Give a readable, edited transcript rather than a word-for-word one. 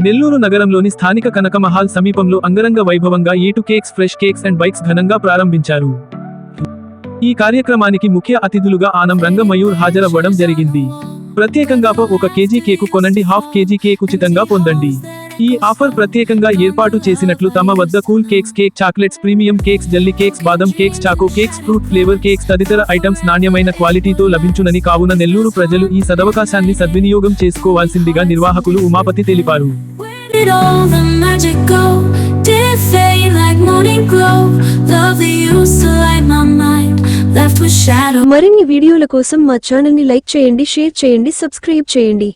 నెల్లూరు నగరంలోని స్థానిక కనకమహాల్ సమీపంలో అంగరంగ వైభవంగా A two cakes fresh cakes and bikes ఘనంగా ప్రారంభించారు. ఈ కార్యక్రమానికి ముఖ్య అతిథులుగా ఆనం రంగ మయూర్ హాజరవ్వడం జరిగింది. ప్రత్యేకంగా 1 కేజీ కేకు కొనండి, ½ కేజీ కేక్ ఉచితంగా పొందండి. ఈ ఆఫర్ ప్రత్యేకంగా ఏర్పాటు చేసినట్లు తమ వద్ద cool cakes, cake chocolates, premium cakes, jelly cakes, బాదం cakes, choco cakes, fruit flavour cakes తదితర ఐటమ్స్ నాణ్యమైన క్వాలిటీతో లభించునని, కావున నెల్లూరు ప్రజలు ఈ సదవకాశాన్ని సద్వినియోగం చేసుకోవాల్సిందిగా నిర్వాహకులు ఉమాపతి తెలిపారు. మరిన్ని వీడియోల కోసం మా ఛానల్ ని లైక్ చేయండి, షేర్ చేయండి, సబ్స్క్రైబ్ చేయండి.